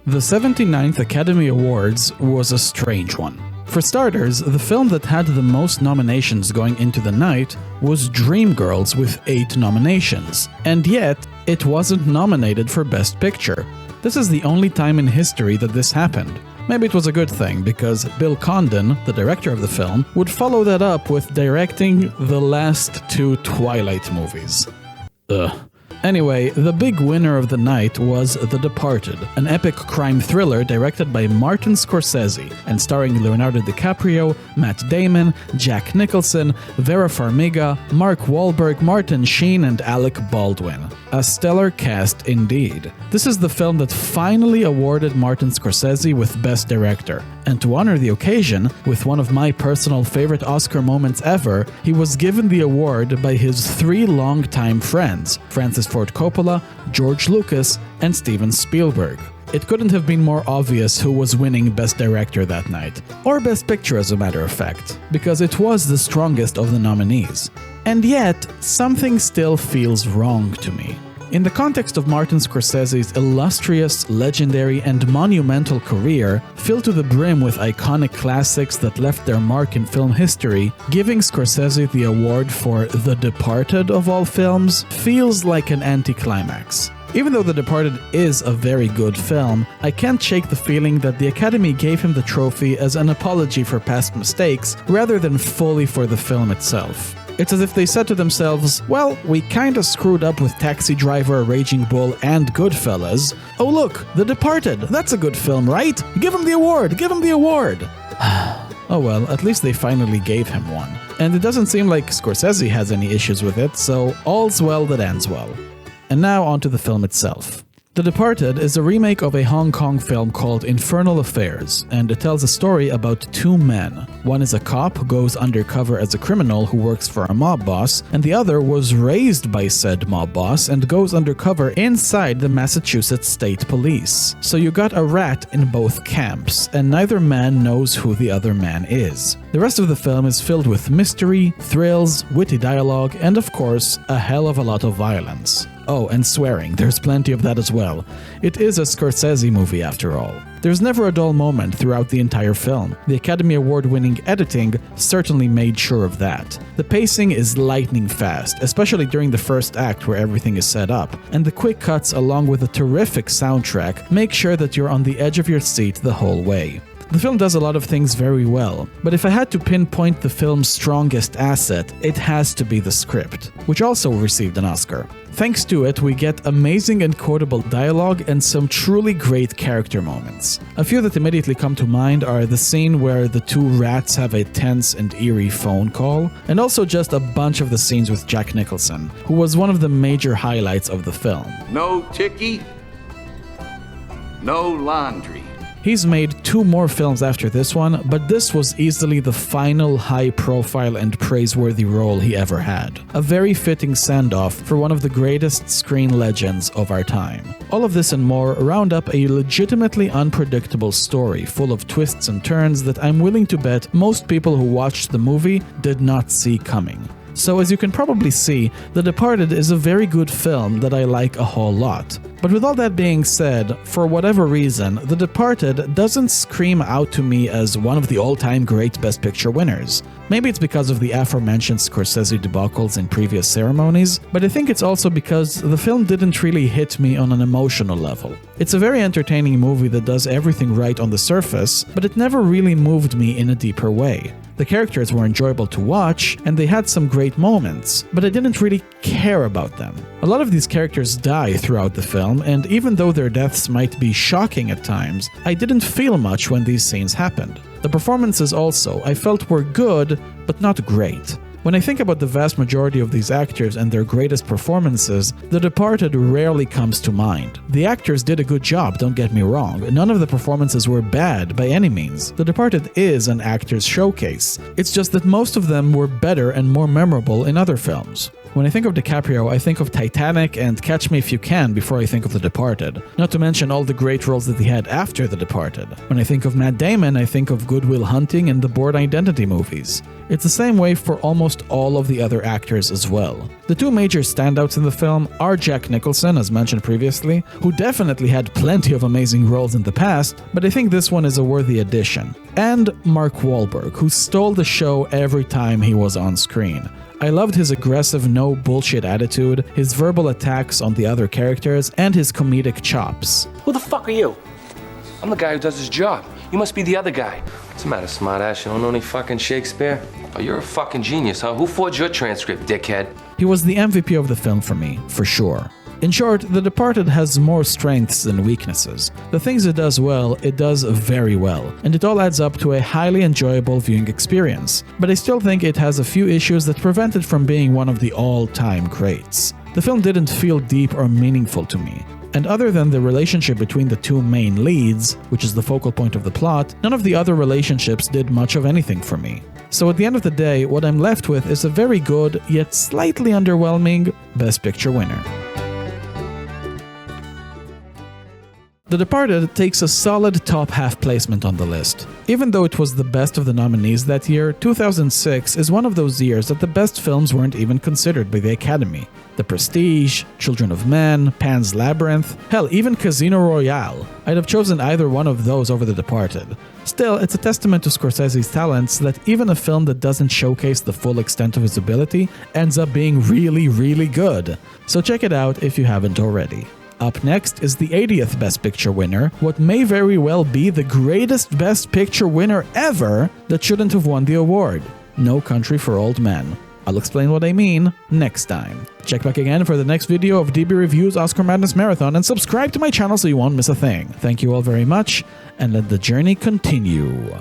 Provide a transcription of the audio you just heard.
The 79th Academy Awards was a strange one. For starters, the film that had the most nominations going into the night was Dreamgirls with 8 nominations, and yet it wasn't nominated for Best Picture. This is the only time in history that this happened. Maybe it was a good thing, because Bill Condon, the director of the film, would follow that up with directing the last 2 Twilight movies. Ugh. Anyway, the big winner of the night was The Departed, an epic crime thriller directed by Martin Scorsese and starring Leonardo DiCaprio, Matt Damon, Jack Nicholson, Vera Farmiga, Mark Wahlberg, Martin Sheen, and Alec Baldwin. A stellar cast indeed. This is the film that finally awarded Martin Scorsese with Best Director. And to honor the occasion, with one of my personal favorite Oscar moments ever, he was given the award by his 3 longtime friends, Francis Ford Coppola, George Lucas, and Steven Spielberg. It couldn't have been more obvious who was winning Best Director that night, or Best Picture as a matter of fact, because it was the strongest of the nominees. And yet, something still feels wrong to me. In the context of Martin Scorsese's illustrious, legendary, and monumental career, filled to the brim with iconic classics that left their mark in film history, giving Scorsese the award for The Departed of all films feels like an anticlimax. Even though The Departed is a very good film, I can't shake the feeling that the Academy gave him the trophy as an apology for past mistakes, rather than fully for the film itself. It's as if they said to themselves, well, we kinda screwed up with Taxi Driver, Raging Bull, and Goodfellas. Oh look, The Departed, that's a good film, right? Give him the award, give him the award! Oh well, at least they finally gave him one. And it doesn't seem like Scorsese has any issues with it, so all's well that ends well. And now onto the film itself. The Departed is a remake of a Hong Kong film called Infernal Affairs, and it tells a story about 2 men. One is a cop who goes undercover as a criminal who works for a mob boss, and the other was raised by said mob boss and goes undercover inside the Massachusetts State Police. So you got a rat in both camps, and neither man knows who the other man is. The rest of the film is filled with mystery, thrills, witty dialogue, and of course, a hell of a lot of violence. Oh, and swearing, there's plenty of that as well. It is a Scorsese movie after all. There's never a dull moment throughout the entire film. The Academy Award-winning editing certainly made sure of that. The pacing is lightning fast, especially during the first act where everything is set up, and the quick cuts along with a terrific soundtrack make sure that you're on the edge of your seat the whole way. The film does a lot of things very well, but if I had to pinpoint the film's strongest asset, it has to be the script, which also received an Oscar. Thanks to it, we get amazing and quotable dialogue and some truly great character moments. A few that immediately come to mind are the scene where the 2 rats have a tense and eerie phone call, and also just a bunch of the scenes with Jack Nicholson, who was one of the major highlights of the film. No ticky, no laundry. He's made 2 more films after this one, but this was easily the final high-profile and praiseworthy role he ever had. A very fitting send-off for one of the greatest screen legends of our time. All of this and more round up a legitimately unpredictable story full of twists and turns that I'm willing to bet most people who watched the movie did not see coming. So as you can probably see, The Departed is a very good film that I like a whole lot. But with all that being said, for whatever reason, The Departed doesn't scream out to me as one of the all-time great Best Picture winners. Maybe it's because of the aforementioned Scorsese debacles in previous ceremonies, but I think it's also because the film didn't really hit me on an emotional level. It's a very entertaining movie that does everything right on the surface, but it never really moved me in a deeper way. The characters were enjoyable to watch, and they had some great moments, but I didn't really care about them. A lot of these characters die throughout the film, and even though their deaths might be shocking at times, I didn't feel much when these scenes happened. The performances also, I felt were good, but not great. When I think about the vast majority of these actors and their greatest performances, The Departed rarely comes to mind. The actors did a good job, don't get me wrong. None of the performances were bad by any means. The Departed is an actor's showcase. It's just that most of them were better and more memorable in other films. When I think of DiCaprio, I think of Titanic and Catch Me If You Can before I think of The Departed, not to mention all the great roles that he had after The Departed. When I think of Matt Damon, I think of Good Will Hunting and the Bourne Identity movies. It's the same way for almost all of the other actors as well. The two major standouts in the film are Jack Nicholson, as mentioned previously, who definitely had plenty of amazing roles in the past, but I think this one is a worthy addition, and Mark Wahlberg, who stole the show every time he was on screen. I loved his aggressive, no bullshit attitude, his verbal attacks on the other characters, and his comedic chops. Who the fuck are you? I'm the guy who does his job. You must be the other guy. What's the matter, smartass? You don't know any fucking Shakespeare? Oh, you're a fucking genius, huh? Who forged your transcript, dickhead? He was the MVP of the film for me, for sure. In short, The Departed has more strengths than weaknesses. The things it does well, it does very well, and it all adds up to a highly enjoyable viewing experience. But I still think it has a few issues that prevent it from being one of the all-time greats. The film didn't feel deep or meaningful to me. And other than the relationship between the two main leads, which is the focal point of the plot, none of the other relationships did much of anything for me. So at the end of the day, what I'm left with is a very good, yet slightly underwhelming Best Picture winner. The Departed takes a solid top half placement on the list. Even though it was the best of the nominees that year, 2006 is one of those years that the best films weren't even considered by the Academy. The Prestige, Children of Men, Pan's Labyrinth, hell, even Casino Royale. I'd have chosen either one of those over The Departed. Still, it's a testament to Scorsese's talents that even a film that doesn't showcase the full extent of his ability ends up being really, really good. So check it out if you haven't already. Up next is the 80th Best Picture winner, what may very well be the greatest Best Picture winner ever that shouldn't have won the award: No Country for Old Men. I'll explain what I mean next time. Check back again for the next video of DB Review's Oscar Madness Marathon and subscribe to my channel so you won't miss a thing. Thank you all very much, and let the journey continue.